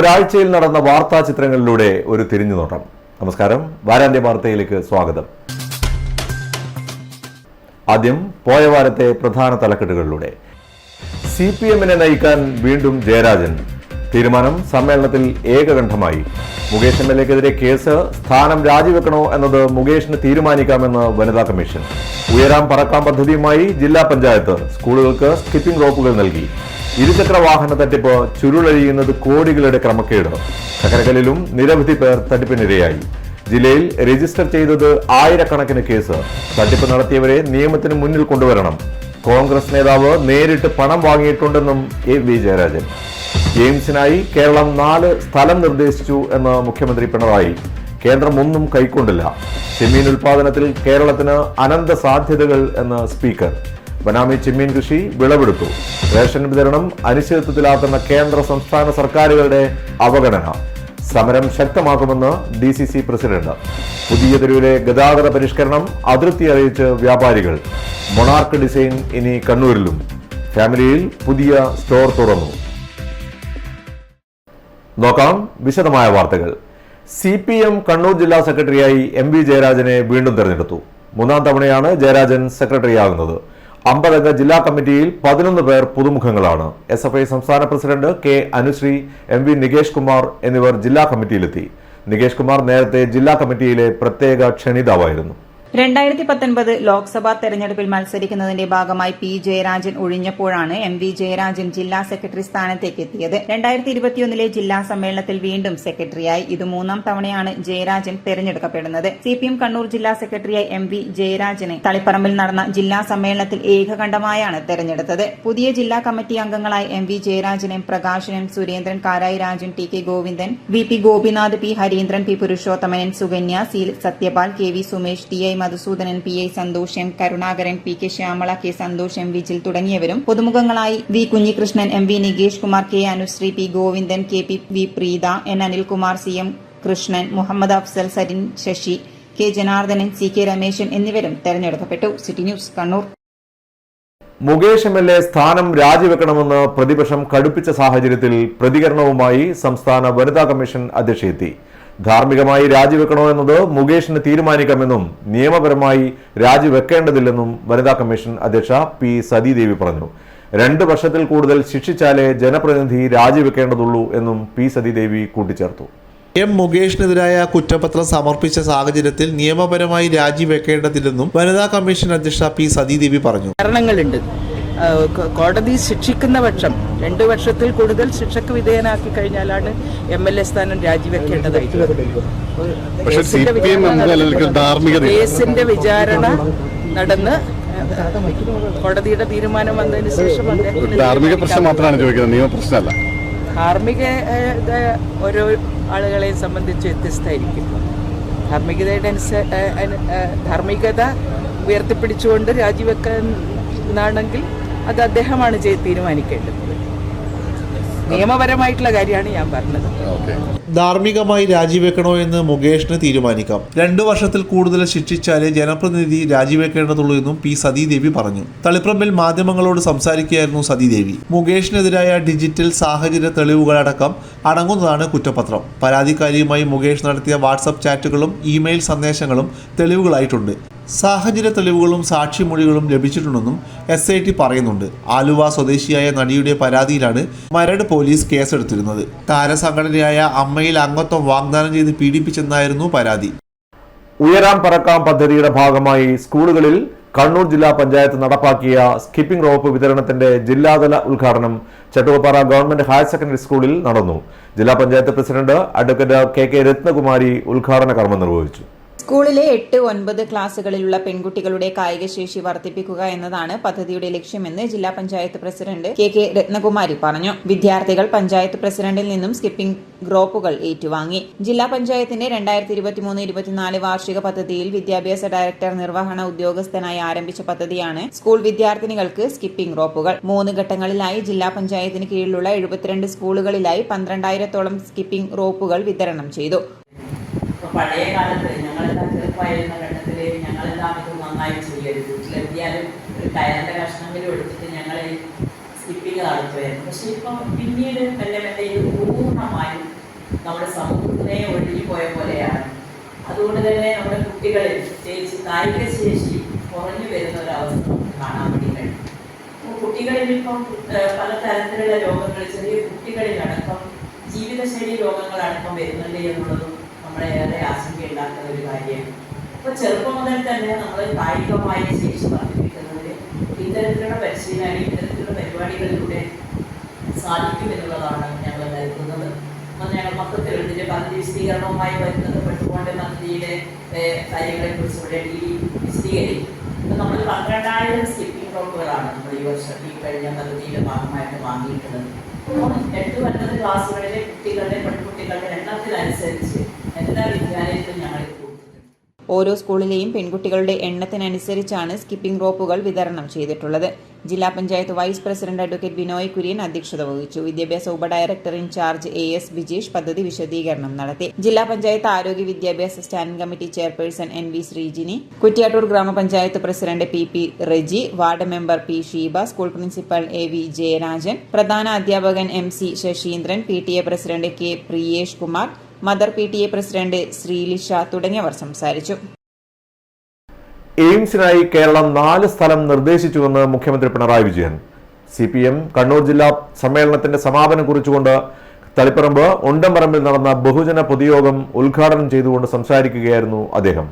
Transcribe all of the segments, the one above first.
ഒരാഴ്ചയിൽ നടന്ന വാർത്താ ചിത്രങ്ങളിലൂടെ ഒരു തിരിഞ്ഞുനോട്ടം. നമസ്കാരം, വാരാന്ത്യ വാർത്തയിലേക്ക് സ്വാഗതം. ആദ്യം പോയ വാരത്തെ പ്രധാന തലക്കെട്ടുകളിലൂടെ. CPM-നെ നയിക്കാൻ വീണ്ടും ജയരാജൻ. തീരുമാനം സമ്മേളനത്തിൽ ഏകകണ്ഠമായി. മുകേഷ് MLA-ക്കെതിരെ കേസ്, സ്ഥാനം രാജിവെക്കണോ എന്നത് മുകേഷിന് തീരുമാനിക്കാമെന്ന് വനിതാ കമ്മീഷൻ. ഉയരാം പറക്കാം പദ്ധതിയുമായി ജില്ലാ പഞ്ചായത്ത് സ്കൂളുകൾക്ക് സ്കിപ്പിംഗ് റോപ്പുകൾ നൽകി. ഇരുചക്ര വാഹന തട്ടിപ്പ് ചുരുളഴിയുന്നത് കോടികളുടെ ക്രമക്കേട്. ചക്കരക്കല്ലിലും നിരവധി പേർ തട്ടിപ്പിനിരയായി. ജില്ലയിൽ രജിസ്റ്റർ ചെയ്തത് ആയിരക്കണക്കിന് കേസ്. തട്ടിപ്പ് നടത്തിയവരെ നിയമത്തിന് മുന്നിൽ കൊണ്ടുവരണം. കോൺഗ്രസ് നേതാവ് നേരിട്ട് പണം വാങ്ങിയിട്ടുണ്ടെന്നും AV ജയരാജൻ. എയിംസിനായി കേരളം 4 സ്ഥലം നിർദ്ദേശിച്ചു എന്ന് മുഖ്യമന്ത്രി പിണറായി. കേന്ദ്രം ഒന്നും കൈക്കൊണ്ടില്ല. ചെമ്മീൻ ഉൽപാദനത്തിൽ കേരളത്തിന് അനന്ത സാധ്യതകൾ എന്ന് സ്പീക്കർ. ബനാമി ചെമ്മീൻ കൃഷി വിളവെടുത്തു. റേഷൻ വിതരണം അനിശ്ചിതത്വത്തിലാക്കുന്ന കേന്ദ്ര സംസ്ഥാന സർക്കാരുകളുടെ അവഗണന. സമരം ശക്തമാക്കുമെന്ന് DCC പ്രസിഡന്റ്. പുതിയ തെരുവിലെ ഗതാഗത പരിഷ്കരണം അതൃപ്തി അറിയിച്ച് വ്യാപാരികൾ. മൊണാർക്ക് ഡിസൈൻ ഇനി കണ്ണൂരിലും. ഫാമിലിയിൽ പുതിയ സ്റ്റോർ തുറന്നു. നോക്കാം വിശദമായ വാർത്തകൾ. CPM കണ്ണൂർ ജില്ലാ സെക്രട്ടറിയായി MV ജയരാജനെ വീണ്ടും തെരഞ്ഞെടുത്തു. 3ാം തവണയാണ് ജയരാജൻ സെക്രട്ടറിയാകുന്നത്. 50-അംഗ ജില്ലാ കമ്മിറ്റിയിൽ 11 പേർ പുതുമുഖങ്ങളാണ്. SFI സംസ്ഥാന president K. Anusree, MV Nikesh Kumar എന്നിവർ ജില്ലാ കമ്മിറ്റിയിലെത്തി. നികേഷ് കുമാർ നേരത്തെ ജില്ലാ കമ്മിറ്റിയിലെ പ്രത്യേക ക്ഷണിതാവായിരുന്നു. 2019 ലോക്സഭാ തെരഞ്ഞെടുപ്പിൽ മത്സരിക്കുന്നതിന്റെ ഭാഗമായി P. ജയരാജൻ ഒഴിഞ്ഞപ്പോഴാണ് MV ജയരാജൻ ജില്ലാ സെക്രട്ടറി സ്ഥാനത്തേക്ക് എത്തിയത്. 2021 ജില്ലാ സമ്മേളനത്തിൽ വീണ്ടും സെക്രട്ടറിയായി. ഇത് 3ാം തവണയാണ് ജയരാജൻ തെരഞ്ഞെടുക്കപ്പെടുന്നത്. CPM കണ്ണൂർ ജില്ലാ സെക്രട്ടറിയായി MV ജയരാജനെ തളിപ്പറമ്പിൽ നടന്ന ജില്ലാ സമ്മേളനത്തിൽ ഏകകണ്ഠമായാണ് തെരഞ്ഞെടുത്തത്. പുതിയ ജില്ലാ കമ്മിറ്റി അംഗങ്ങളായി MV Jayarajan, M. Prakashan, M. Surendran, Karayi Rajan, TK Govindan, VP Gopinath, P. Harindran, P. Purushothaman, N. Sukanya, C. Sathyapal, KV Sumesh, TI Madhusoodanan, PI Santhosh, M. Karunakaran, PK Shyamala, K. Santhosh, M. Vijil തുടങ്ങിയവരും പുതുമുഖങ്ങളായി V. Kunhikrishnan, MV Nikesh Kumar, K. Anusree, P. Govindan, KP V. Preetha, N. Anilkumar, CM Krishnan, Muhammad Afsal, Sarin Sasi, K. Janardhanan, CK Rameshan എന്നിവരും തെരഞ്ഞെടുക്കപ്പെട്ടു. City news, Kannur. Mukesh MLA സ്ഥാനം രാജിവെക്കണമെന്ന് പ്രതിപക്ഷം കടുപ്പിച്ച സാഹചര്യത്തിൽ പ്രതികരണവുമായി സംസ്ഥാന വനിതാ കമ്മീഷൻ അധ്യക്ഷയെത്തി. ധാർമ്മികമായി രാജിവെക്കണോ എന്നത് മുകേഷിന് തീരുമാനിക്കാമെന്നും നിയമപരമായി രാജിവെക്കേണ്ടതില്ലെന്നും വനിതാ കമ്മീഷൻ അധ്യക്ഷ P. സതീദേവി പറഞ്ഞു. 2 വർഷത്തിൽ കൂടുതൽ ശിക്ഷിച്ചാലേ ജനപ്രതിനിധി രാജിവെക്കേണ്ടതുള്ളൂ എന്നും P. സതീദേവി കൂട്ടിച്ചേർത്തു. M. മുകേഷിനെതിരായ കുറ്റപത്രം സമർപ്പിച്ച സാഹചര്യത്തിൽ നിയമപരമായി രാജിവെക്കേണ്ടതില്ലെന്നും വനിതാ കമ്മീഷൻ അധ്യക്ഷ P. സതീദേവി പറഞ്ഞു. കാരണങ്ങളുണ്ട്. കോടതി ശിക്ഷിക്കുന്ന പക്ഷം 2 വർഷത്തിൽ കൂടുതൽ ശിക്ഷയ്ക്ക് വിധേയനാക്കി കഴിഞ്ഞാലാണ് MLA സ്ഥാനം രാജിവെക്കേണ്ടതായിട്ടുള്ളത്. കേസിന്റെ വിചാരണ നടന്ന് കോടതിയുടെ തീരുമാനം വന്നതിന് ശേഷം ധാർമ്മിക പ്രശ്നം മാത്രമാണ് ചോദിക്കുന്നത്, നിയമപ്രശ്നമല്ല. ധാർമ്മിക ഓരോ ആളുകളെയും സംബന്ധിച്ച് വ്യത്യസ്തമായിരിക്കും. ധാർമ്മികത ഉയർത്തിപ്പിടിച്ചുകൊണ്ട് രാജിവെക്കാനാണെങ്കിൽ അത് അദ്ദേഹമാണ് തീരുമാനിക്കേണ്ടത്. നിയമപരമായിട്ടുള്ള കാര്യമാണ് ഞാൻ പറഞ്ഞത്. ധാർമ്മികമായി രാജിവെക്കണോ എന്ന് മുകേഷിന് തീരുമാനിക്കാം. 2 വർഷത്തിൽ കൂടുതൽ ശിക്ഷിച്ചാലേ ജനപ്രതിനിധി രാജിവെക്കേണ്ടതുള്ളൂ എന്നും P. സതീദേവി പറഞ്ഞു. തളിപ്പറമ്പിൽ മാധ്യമങ്ങളോട് സംസാരിക്കുകയായിരുന്നു സതീദേവി. മുകേഷിനെതിരായ ഡിജിറ്റൽ സാഹചര്യ തെളിവുകളടക്കം അടങ്ങുന്നതാണ് കുറ്റപത്രം. പരാതിക്കാരിയുമായി മുകേഷ് നടത്തിയ വാട്സപ്പ് ചാറ്റുകളും ഇമെയിൽ സന്ദേശങ്ങളും തെളിവുകളായിട്ടുണ്ട്. സാഹചര്യ തെളിവുകളും സാക്ഷിമൊഴികളും ലഭിച്ചിട്ടുണ്ടെന്നും SIT പറയുന്നുണ്ട്. ആലുവ സ്വദേശിയായ നടിയുടെ പരാതിയിലാണ് മരട് പോലീസ് കേസെടുത്തിരുന്നത്. താരസംഘടനയായ അമ്മയിൽ അംഗത്വം വാഗ്ദാനം ചെയ്ത് പീഡിപ്പിച്ചെന്നായിരുന്നു പരാതി. ഉയരാം പറക്കാം പദ്ധതിയുടെ ഭാഗമായി സ്കൂളുകളിൽ കണ്ണൂർ ജില്ലാ പഞ്ചായത്ത് നടപ്പാക്കിയ സ്കിപ്പിംഗ് റോപ്പ് വിതരണത്തിന്റെ ജില്ലാതല ഉദ്ഘാടനം ചട്ടുവപ്പാറ ഗവൺമെന്റ് ഹയർ സെക്കൻഡറി സ്കൂളിൽ നടന്നു. ജില്ലാ panchayat president advocate KK Ratnakumari ഉദ്ഘാടന കർമ്മം നിർവഹിച്ചു. സ്കൂളിലെ 8-9 ക്ലാസുകളിലുള്ള പെൺകുട്ടികളുടെ കായികശേഷി വർദ്ധിപ്പിക്കുക എന്നതാണ് പദ്ധതിയുടെ ലക്ഷ്യമെന്ന് ജില്ലാ പഞ്ചായത്ത് പ്രസിഡന്റ് KK രത്നകുമാരി പറഞ്ഞു. വിദ്യാർത്ഥികൾ പഞ്ചായത്ത് പ്രസിഡന്റിൽ നിന്നും സ്കിപ്പിംഗ് റോപ്പുകൾ ഏറ്റുവാങ്ങി. ജില്ലാ പഞ്ചായത്തിന്റെ 2023-24 വാർഷിക പദ്ധതിയിൽ വിദ്യാഭ്യാസ ഡയറക്ടർ നിർവഹണ ഉദ്യോഗസ്ഥനായി ആരംഭിച്ച പദ്ധതിയാണ് സ്കൂൾ വിദ്യാർത്ഥിനികൾക്ക് സ്കിപ്പിംഗ് റോപ്പുകൾ. 3 ഘട്ടങ്ങളിലായി ജില്ലാ പഞ്ചായത്തിന് കീഴിലുള്ള 72 സ്കൂളുകളിലായി 12,000-ഓളം സ്കിപ്പിംഗ് റോപ്പുകൾ വിതരണം ചെയ്തു. പഴയ കാലത്ത് ഞങ്ങളെല്ലാം ചെറുപ്പമായിരുന്ന ഘട്ടത്തിൽ ഞങ്ങളെല്ലാം ഇത് നന്നായി ചെയ്യരുത്. വീട്ടിലെത്തിയാലും ഒരു ടയറിൻ്റെ കഷ്ണമെങ്കിലും എടുത്തിട്ട് ഞങ്ങൾ സ്കിപ്പിംഗ് നടത്തുമായിരുന്നു. പക്ഷേ ഇപ്പം പിന്നീട് മെല്ലെ മെല്ലെ ഇത് പൂർണ്ണമായും നമ്മുടെ സമൂഹത്തിനെ ഒഴുകി പോയ പോലെയാണ്. അതുകൊണ്ട് തന്നെ നമ്മുടെ കുട്ടികളിൽ പ്രത്യേകിച്ച് കായിക ശേഷി കുറഞ്ഞു വരുന്ന ഒരവസ്ഥ നമുക്ക് കാണാൻ വേണ്ടി കഴിയും. കുട്ടികളിൽ ഇപ്പം പലതരത്തിലുള്ള രോഗങ്ങൾ ചെറിയ കുട്ടികളിലടക്കം ജീവിതശൈലി രോഗങ്ങളടക്കം വരുന്നുണ്ട് എന്നുള്ളതും നമ്മളെ ഏറെ ആശങ്കയുണ്ടാക്കുന്ന ഒരു കാര്യമാണ്. അപ്പോൾ ചെറുപ്പം മുതൽ തന്നെ നമ്മൾ കായികമായ ശേഷി വർദ്ധിപ്പിക്കുന്നതിന് ഇത്തരത്തിലുള്ള പരിശീലനം ഇത്തരത്തിലുള്ള പരിപാടികളിലൂടെ സാധിക്കുമെന്നുള്ളതാണ് ഞങ്ങൾ കരുതുന്നത്. ഞങ്ങൾ മൊത്തത്തിൽ ഇതിൻ്റെ പദ്ധതി വിശദീകരണവുമായി ബന്ധപ്പെട്ടുകൊണ്ട് പദ്ധതിയുടെ കാര്യങ്ങളെക്കുറിച്ച് ഇവിടെ വിശദീകരിക്കും. ഇപ്പം നമ്മൾ 12,000 സ്കിപ്പിംഗ് റോപ്പുകളാണ് നമ്മൾ ഈ വർഷം ഈ കഴിഞ്ഞ പദ്ധതിയുടെ ഭാഗമായിട്ട് വാങ്ങിയിട്ടുള്ളത്. 8-9 ക്ലാസ്സുകളിലെ കുട്ടികളുടെ പെൺകുട്ടികളുടെ എണ്ണത്തിനനുസരിച്ച് എല്ലാ വിദ്യാലയത്തിലും ഞങ്ങൾ കൊടുത്തിട്ടുണ്ട്. ഓരോ സ്കൂളിലെയും പെൺകുട്ടികളുടെ എണ്ണത്തിനനുസരിച്ചാണ് സ്കിപ്പിംഗ് റോപ്പുകൾ വിതരണം ചെയ്തിട്ടുള്ളത്. ജില്ലാ panchayat vice president advocate Binoy Kurian അധ്യക്ഷത വഹിച്ചു. വിദ്യാഭ്യാസ ഉപഡയറക്ടർ ഇൻചാർജ് AS വിജേഷ് പദ്ധതി വിശദീകരണം നടത്തി. ജില്ലാ പഞ്ചായത്ത് ആരോഗ്യ വിദ്യാഭ്യാസ standing committee chairperson NV Sreejini, Kuttiattoor ഗ്രാമപഞ്ചായത്ത് president PP Reji, ward member P Sheeba, school principal AV Jayarajan, പ്രധാന അധ്യാപകൻ MC Sasheendran, PTA president K Priyesh Kumar, mother PTA president Sreelisha തുടങ്ങിയവർ സംസാരിച്ചു. എയിംസിനായി കേരളം 4 സ്ഥലം നിർദ്ദേശിച്ചുവെന്ന് മുഖ്യമന്ത്രി പിണറായി വിജയൻ. CPM കണ്ണൂർ ജില്ലാ സമ്മേളനത്തിന്റെ സമാപനം കുറിച്ചുകൊണ്ട് തളിപ്പറമ്പ് ഉണ്ടംപറമ്പിൽ നടന്ന ബഹുജന പൊതുയോഗം ഉദ്ഘാടനം ചെയ്തുകൊണ്ട് സംസാരിക്കുകയായിരുന്നു അദ്ദേഹം.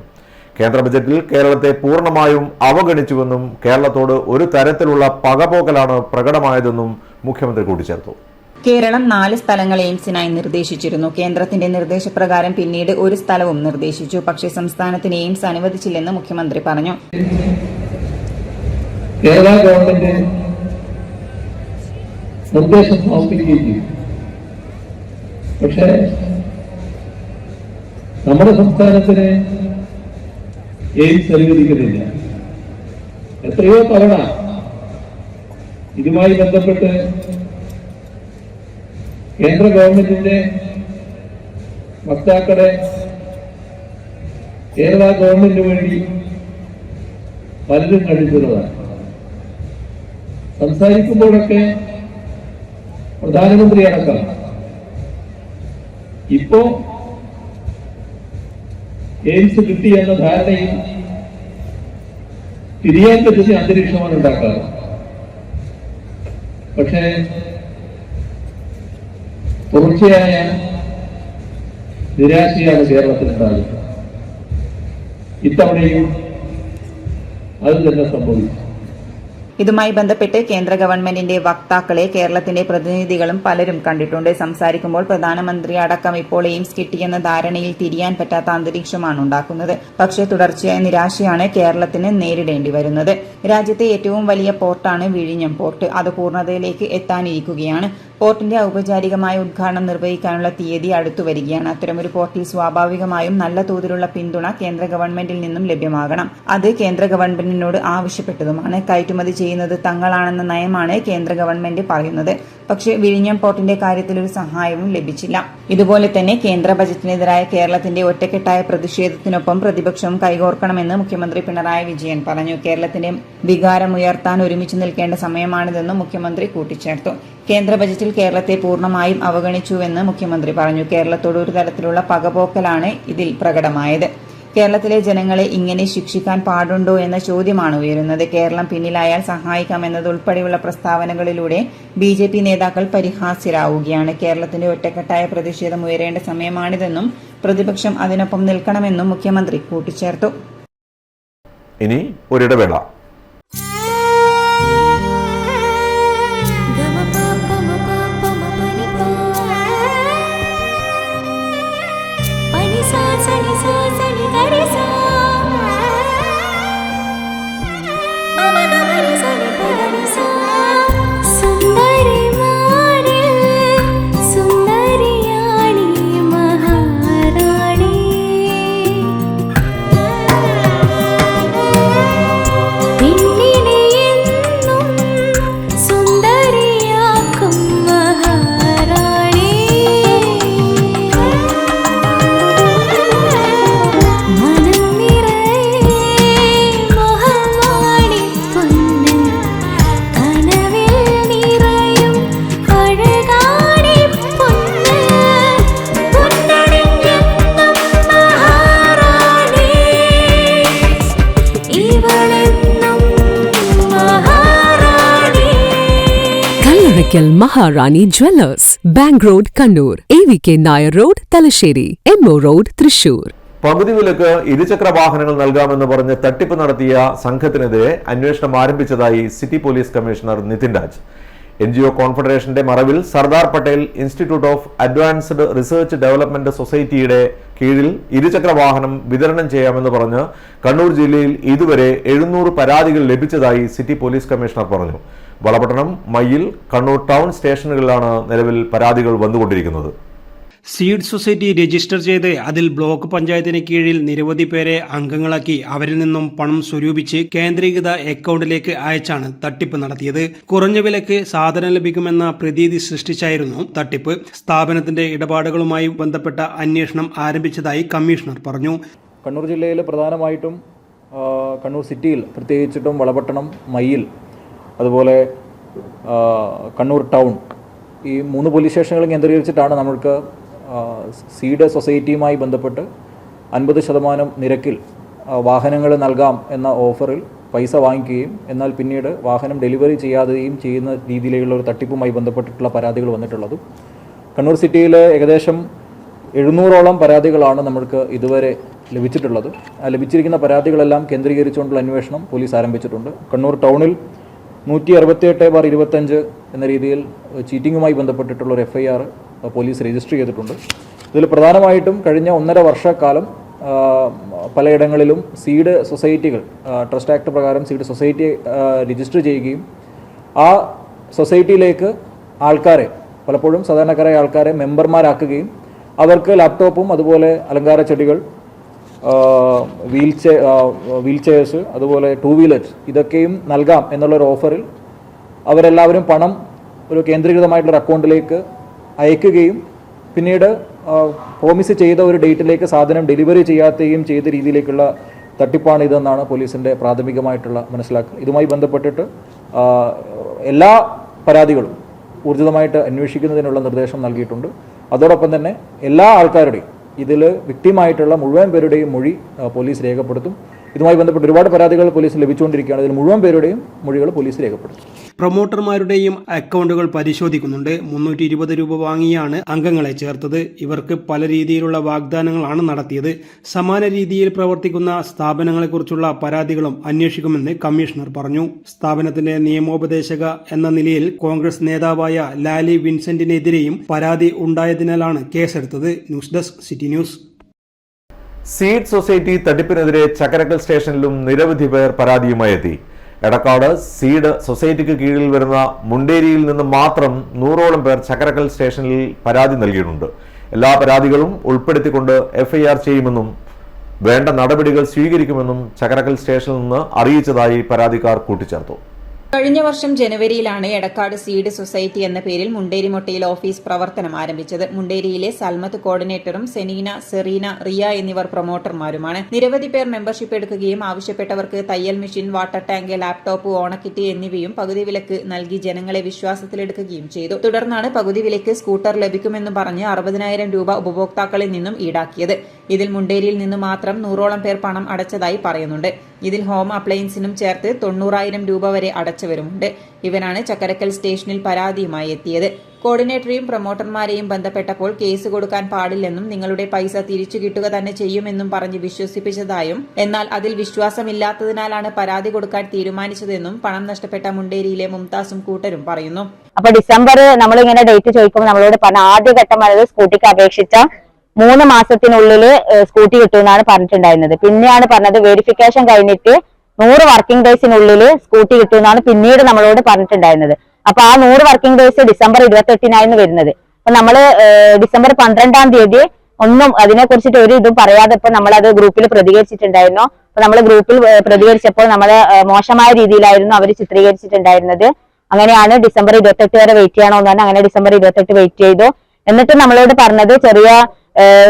കേന്ദ്ര ബജറ്റിൽ കേരളത്തെ പൂർണ്ണമായും അവഗണിച്ചുവെന്നും കേരളത്തോട് ഒരു തരത്തിലുള്ള പകപോക്കലാണ് പ്രകടമായതെന്നും മുഖ്യമന്ത്രി കൂട്ടിച്ചേർത്തു. കേരളം 4 സ്ഥലങ്ങൾ എയിംസിനായി നിർദ്ദേശിച്ചിരുന്നു. കേന്ദ്രത്തിന്റെ നിർദ്ദേശപ്രകാരം പിന്നീട് ഒരു സ്ഥലവും നിർദ്ദേശിച്ചു. പക്ഷേ സംസ്ഥാനത്തിന് എയിംസ് അനുവദിച്ചില്ലെന്ന് മുഖ്യമന്ത്രി പറഞ്ഞു. കേരള ഗവൺമെന്റ് നിർദ്ദേശം സമർപ്പിക്കുകയും ചെയ്തു. പക്ഷേ നമ്മുടെ സംസ്ഥാനത്തിന് എയിംസ് അനുവദിക്കുന്നില്ല. എത്രയോ തവണ ഇതുമായി ബന്ധപ്പെട്ട് കേന്ദ്ര ഗവൺമെന്റിന്റെ വക്താക്കളെ കേരള ഗവൺമെന്റിന് വേണ്ടി പലരും കണ്ടിട്ടുള്ളതാണ്. സംസാരിക്കുമ്പോഴൊക്കെ പ്രധാനമന്ത്രി അടക്കം ഇപ്പോ എയിംസ് കിട്ടി എന്ന ധാരണയിൽ തിരിയാൻ പറ്റുന്ന അന്തരീക്ഷമാണ് ഉണ്ടാക്കാറ്. പക്ഷേ തുടർച്ചയായ നിരാശയാണ് കേരളത്തിലുണ്ടാകുന്നത്. ഇത്തവണയും അത് തന്നെ സംഭവിച്ചു. ഇതുമായി ബന്ധപ്പെട്ട് കേന്ദ്ര ഗവൺമെന്റിന്റെ വക്താക്കളെ കേരളത്തിന്റെ പ്രതിനിധികളും പലരും കണ്ടിട്ടുണ്ട്. സംസാരിക്കുമ്പോൾ പ്രധാനമന്ത്രി അടക്കം ഇപ്പോൾ എയിംസ് കിട്ടിയെന്ന ധാരണയിൽ തിരിയാൻ പറ്റാത്ത അന്തരീക്ഷമാണ് ഉണ്ടാക്കുന്നത്. പക്ഷേ തുടർച്ചയായ നിരാശയാണ് കേരളത്തിന് നേരിടേണ്ടി വരുന്നത്. രാജ്യത്തെ ഏറ്റവും വലിയ പോർട്ടാണ് വിഴിഞ്ഞം പോർട്ട്. അത് പൂർണ്ണതയിലേക്ക് എത്താനിരിക്കുകയാണ്. പോർട്ടിന്റെ ഔപചാരികമായ ഉദ്ഘാടനം നിർവഹിക്കാനുള്ള തീയതി അടുത്തു വരികയാണ്. അത്തരമൊരു പോർട്ടിൽ സ്വാഭാവികമായും നല്ല തോതിലുള്ള പിന്തുണ കേന്ദ്ര ഗവൺമെന്റിൽ നിന്നും ലഭ്യമാകണം. അത് കേന്ദ്ര ഗവൺമെന്റിനോട് ആവശ്യപ്പെട്ടതുമാണ്. കയറ്റുമതി ചെയ്യുന്നത് തങ്ങളാണെന്ന നയമാണ് കേന്ദ്ര ഗവൺമെന്റ് പറയുന്നത്. പക്ഷേ വിഴിഞ്ഞം പോർട്ടിന്റെ കാര്യത്തിൽ ഒരു സഹായവും ലഭിച്ചില്ല. ഇതുപോലെ തന്നെ കേന്ദ്ര ബജറ്റിനെതിരായ കേരളത്തിന്റെ ഒറ്റക്കെട്ടായ പ്രതിഷേധത്തിനൊപ്പം പ്രതിപക്ഷവും കൈകോർക്കണമെന്ന് മുഖ്യമന്ത്രി പിണറായി വിജയൻ പറഞ്ഞു. കേരളത്തിന്റെ വികാരമുയർത്താൻ ഒരുമിച്ച് നിൽക്കേണ്ട സമയമാണിതെന്നും മുഖ്യമന്ത്രി കൂട്ടിച്ചേർത്തു. കേന്ദ്ര ബജറ്റിൽ കേരളത്തെ പൂർണ്ണമായും അവഗണിച്ചുവെന്ന് മുഖ്യമന്ത്രി പറഞ്ഞു. കേരളത്തോട് ഒരു തരത്തിലുള്ള പകപോക്കലാണ് ഇതിൽ പ്രകടമായത്. കേരളത്തിലെ ജനങ്ങളെ ഇങ്ങനെ ശിക്ഷിക്കാൻ പാടുണ്ടോ എന്ന ചോദ്യമാണ് ഉയരുന്നത്. കേരളം പിന്നിലായാൽ സഹായിക്കാമെന്നതുൾപ്പെടെയുള്ള പ്രസ്താവനകളിലൂടെ BJP നേതാക്കൾ പരിഹാസ്യരാവുകയാണ്. കേരളത്തിന്റെ ഒറ്റക്കെട്ടായ പ്രതിഷേധം ഉയരേണ്ട സമയമാണിതെന്നും പ്രതിപക്ഷം അതിനൊപ്പം നിൽക്കണമെന്നും മുഖ്യമന്ത്രി കൂട്ടിച്ചേർത്തു. ഇനി ഒരിടവേള. Oracle Maharani Jewellers, Bank Road, Kannur, AVK Nair Road, Talasheri, MO Road, Thrissur. പകുതി വിലക്ക് ഇരുചക്ര വാഹനങ്ങൾ നൽകാമെന്ന് പറഞ്ഞ് തട്ടിപ്പ് നടത്തിയ സംഘത്തിനെതിരെ അന്വേഷണം ആരംഭിച്ചതായി city police commissioner Nitin Raj. NGO കോൺഫെഡറേഷന്റെ മറവിൽ Sardar Patel institute of advanced research development സൊസൈറ്റിയുടെ കീഴിൽ ഇരുചക്ര വാഹനം വിതരണം ചെയ്യാമെന്ന് പറഞ്ഞ് കണ്ണൂർ ജില്ലയിൽ ഇതുവരെ 700 പരാതികൾ ലഭിച്ചതായി സിറ്റി പോലീസ് കമ്മീഷണർ പറഞ്ഞു. വളപട്ടണം, മയ്യിൽ, കണ്ണൂർ ടൗൺ സ്റ്റേഷനുകളിലാണ് നിലവിൽ പരാതികൾ വന്നുകൊണ്ടിരിക്കുന്നത്. സീഡ് സൊസൈറ്റി രജിസ്റ്റർ ചെയ്ത് അതിൽ ബ്ലോക്ക് പഞ്ചായത്തിന് കീഴിൽ നിരവധി പേരെ അംഗങ്ങളാക്കി അവരിൽ നിന്നും പണം സ്വരൂപിച്ച് കേന്ദ്രീകൃത അക്കൗണ്ടിലേക്ക് അയച്ചാണ് തട്ടിപ്പ് നടത്തിയത്. കുറഞ്ഞ വിലക്ക് സാധനം ലഭിക്കുമെന്ന പ്രതീതി സൃഷ്ടിച്ചായിരുന്നു തട്ടിപ്പ്. സ്ഥാപനത്തിന്റെ ഇടപാടുകളുമായി ബന്ധപ്പെട്ട അന്വേഷണം ആരംഭിച്ചതായി കമ്മീഷണർ പറഞ്ഞു. കണ്ണൂർ ജില്ലയിൽ പ്രധാനമായിട്ടും കണ്ണൂർ സിറ്റിയിൽ പ്രത്യേകിച്ചിട്ടും വളപട്ടണം, മയ്യിൽ, അതുപോലെ കണ്ണൂർ ടൗൺ, ഈ 3 പോലീസ് സ്റ്റേഷനുകൾ കേന്ദ്രീകരിച്ചിട്ടാണ് നമ്മൾക്ക് സീഡ് സൊസൈറ്റിയുമായി ബന്ധപ്പെട്ട് 50% നിരക്കിൽ വാഹനങ്ങൾ നൽകാം എന്ന ഓഫറിൽ പൈസ വാങ്ങിക്കുകയും എന്നാൽ പിന്നീട് വാഹനം ഡെലിവറി ചെയ്യാതെയും ചെയ്യുന്ന രീതിയിലുള്ള ഒരു തട്ടിപ്പുമായി ബന്ധപ്പെട്ടിട്ടുള്ള പരാതികൾ വന്നിട്ടുള്ളതും. കണ്ണൂർ സിറ്റിയിൽ ഏകദേശം 700ഓളം പരാതികളാണ് നമ്മൾക്ക് ഇതുവരെ ലഭിച്ചിട്ടുള്ളത്. ലഭിച്ചിരിക്കുന്ന പരാതികളെല്ലാം കേന്ദ്രീകരിച്ചുകൊണ്ടുള്ള അന്വേഷണം പോലീസ് ആരംഭിച്ചിട്ടുണ്ട്. കണ്ണൂർ ടൗണിൽ 168/25 എന്ന രീതിയിൽ ചീറ്റിങ്ങുമായി ബന്ധപ്പെട്ടിട്ടുള്ള ഒരു FIR പോലീസ് രജിസ്റ്റർ ചെയ്തിട്ടുണ്ട്. ഇതിൽ പ്രധാനമായിട്ടും കഴിഞ്ഞ 1.5 വർഷക്കാലം പലയിടങ്ങളിലും സീഡ് സൊസൈറ്റികൾ ട്രസ്റ്റ് ആക്ട് പ്രകാരം സീഡ് സൊസൈറ്റി രജിസ്റ്റർ ചെയ്യുകയും ആ സൊസൈറ്റിയിലേക്ക് ആൾക്കാരെ, പലപ്പോഴും സാധാരണക്കാരായ ആൾക്കാരെ മെമ്പർമാരാക്കുകയും അവർക്ക് ലാപ്ടോപ്പും അതുപോലെ അലങ്കാര ചെടികൾ, വീൽ ചെയർസ്, അതുപോലെ 2 വീലേഴ്സ് ഇതൊക്കെയും നൽകാം എന്നുള്ളൊരു ഓഫറിൽ അവരെല്ലാവരും പണം ഒരു കേന്ദ്രീകൃതമായിട്ടുള്ളൊരു അക്കൗണ്ടിലേക്ക് അയക്കുകയും പിന്നീട് പ്രോമിസ് ചെയ്ത ഒരു ഡേറ്റിലേക്ക് സാധനം ഡെലിവറി ചെയ്യാത്തയും ചെയ്ത രീതിയിലേക്കുള്ള തട്ടിപ്പാണ് ഇതെന്നാണ് പോലീസിൻ്റെ പ്രാഥമികമായിട്ടുള്ള മനസ്സിലാക്കൽ. ഇതുമായി ബന്ധപ്പെട്ടിട്ട് എല്ലാ പരാതികളും ഊർജിതമായിട്ട് അന്വേഷിക്കുന്നതിനുള്ള നിർദ്ദേശം നൽകിയിട്ടുണ്ട്. അതോടൊപ്പം തന്നെ എല്ലാ ആൾക്കാരുടെയും ഇതിൽ വിക്ടിമായിട്ടുള്ള മുഴുവൻ പേരുടെയും മൊഴി പോലീസ് രേഖപ്പെടുത്തും. ഇതുമായി ബന്ധപ്പെട്ട് ഒരുപാട് പരാതികൾ പോലീസ് ലഭിച്ചുകൊണ്ടിരിക്കുകയാണ്. ഇതിൽ മുഴുവൻ പേരുടെയും മൊഴികൾ പോലീസ് രേഖപ്പെടുത്തും. പ്രൊമോട്ടർമാരുടെയും അക്കൗണ്ടുകൾ പരിശോധിക്കുന്നുണ്ട്. 320 രൂപ വാങ്ങിയാണ് അംഗങ്ങളെ ചേർത്തത്. ഇവർക്ക് പല രീതിയിലുള്ള വാഗ്ദാനങ്ങളാണ് നടത്തിയത്. സമാന രീതിയിൽ പ്രവർത്തിക്കുന്ന സ്ഥാപനങ്ങളെക്കുറിച്ചുള്ള പരാതികളും അന്വേഷിക്കുമെന്ന് കമ്മീഷണർ പറഞ്ഞു. സ്ഥാപനത്തിന്റെ നിയമോപദേശക എന്ന നിലയിൽ കോൺഗ്രസ് നേതാവായ ലാലി വിൻസെന്റിനെതിരെയും പരാതി ഉണ്ടായതിനാലാണ് കേസെടുത്തത്. News desk city news. Seed society തട്ടിപ്പിനെതിരെ ചക്കരക്കൽ സ്റ്റേഷനിലും നിരവധി പേർ പരാതിയുമായി എത്തി. എടക്കാട് സീഡ് സൊസൈറ്റിക്ക് കീഴിൽ വരുന്ന മുണ്ടേരിയിൽ നിന്ന് മാത്രം 100ഓളം പേർ ചക്കരക്കൽ സ്റ്റേഷനിൽ പരാതി നൽകിയിട്ടുണ്ട്. എല്ലാ പരാതികളും ഉൾപ്പെടുത്തിക്കൊണ്ട് FIR ചെയ്യുമെന്നും വേണ്ട നടപടികൾ സ്വീകരിക്കുമെന്നും ചക്കരക്കൽ സ്റ്റേഷനിൽ നിന്ന് അറിയിച്ചതായി പരാതിക്കാർ കൂട്ടിച്ചേർത്തു. കഴിഞ്ഞ വർഷം ജനുവരിയിലാണ് എടക്കാട് സീഡ് സൊസൈറ്റി എന്ന പേരിൽ മുണ്ടേരിമൊട്ടയിൽ ഓഫീസ് പ്രവർത്തനം ആരംഭിച്ചത്. മുണ്ടേരിയിലെ സൽമത്ത് കോർഡിനേറ്ററും സെനീന, സെറീന, റിയ എന്നിവർ പ്രൊമോട്ടർമാരുമാണ്. നിരവധി പേർ മെമ്പർഷിപ്പ് എടുക്കുകയും ആവശ്യപ്പെട്ടവർക്ക് തയ്യൽ മെഷീൻ, വാട്ടർ ടാങ്ക്, ലാപ്ടോപ്പ്, ഓണക്കിറ്റ് എന്നിവയും പകുതി വിലക്ക് നൽകി ജനങ്ങളെ വിശ്വാസത്തിലെടുക്കുകയും ചെയ്തു. തുടർന്നാണ് പകുതി വിലക്ക് സ്കൂട്ടർ ലഭിക്കുമെന്ന് പറഞ്ഞ് 60,000 രൂപ ഉപഭോക്താക്കളിൽ നിന്നും ഈടാക്കിയത്. ഇതിൽ മുണ്ടേരിയിൽ നിന്ന് മാത്രം 100ഓളം പേർ പണം അടച്ചതായി പറയുന്നുണ്ട്. ഇതിൽ ഹോം അപ്ലയൻസിനും ചേർത്ത് 90,000 രൂപ വരെ അടച്ചവരുമുണ്ട്. ഇവരാണ് ചക്കരക്കൽ സ്റ്റേഷനിൽ പരാതിയുമായി എത്തിയത്. കോർഡിനേറ്ററെയും പ്രൊമോട്ടർമാരെയും ബന്ധപ്പെട്ടപ്പോൾ കേസ് കൊടുക്കാൻ പാടില്ലെന്നും നിങ്ങളുടെ പൈസ തിരിച്ചു കിട്ടുക തന്നെ ചെയ്യുമെന്നും പറഞ്ഞ് വിശ്വസിപ്പിച്ചതായും എന്നാൽ അതിൽ വിശ്വാസമില്ലാത്തതിനാലാണ് പരാതി കൊടുക്കാൻ തീരുമാനിച്ചതെന്നും പണം നഷ്ടപ്പെട്ട മുണ്ടേരിയിലെ മുംതാസും കൂട്ടരും പറയുന്നു. അപ്പൊ ഡിസംബർ നമ്മളിങ്ങനെ ഡേറ്റ് ചോദിക്കുമ്പോൾ നമ്മളോട് പറഞ്ഞ ആദ്യഘട്ടം വന്നത് സ്കൂട്ടിക്ക് അപേക്ഷിച്ച 3 മാസത്തിനുള്ളിൽ സ്കൂട്ടി കിട്ടുമെന്നാണ് പറഞ്ഞിട്ടുണ്ടായിരുന്നത്. പിന്നെയാണ് പറഞ്ഞത് വെരിഫിക്കേഷൻ കഴിഞ്ഞിട്ട് 100 വർക്കിംഗ് ഡേയ്സിനുള്ളിൽ സ്കൂട്ടി കിട്ടുമെന്നാണ് പിന്നീട് നമ്മളോട് പറഞ്ഞിട്ടുണ്ടായിരുന്നത്. അപ്പൊ ആ 100 വർക്കിംഗ് ഡേയ്സ് ഡിസംബർ 28-നായിരുന്നു വരുന്നത്. അപ്പൊ നമ്മള് ഡിസംബർ 12-ാം തീയതി ഒന്നും അതിനെ കുറിച്ചിട്ട് ഒരു ഇതും പറയാതെ ഇപ്പൊ നമ്മളത് ഗ്രൂപ്പിൽ പ്രതികരിച്ചിട്ടുണ്ടായിരുന്നു. അപ്പൊ നമ്മൾ ഗ്രൂപ്പിൽ പ്രതികരിച്ചപ്പോൾ നമ്മളെ മോശമായ രീതിയിലായിരുന്നു അവർ ചിത്രീകരിച്ചിട്ടുണ്ടായിരുന്നത്. അങ്ങനെയാണ് ഡിസംബർ 28 വരെ വെയിറ്റ് ചെയ്യണമെന്ന് പറഞ്ഞാൽ അങ്ങനെ ഡിസംബർ 28 വെയിറ്റ് ചെയ്തു. എന്നിട്ട് നമ്മളോട് പറഞ്ഞത് ചെറിയ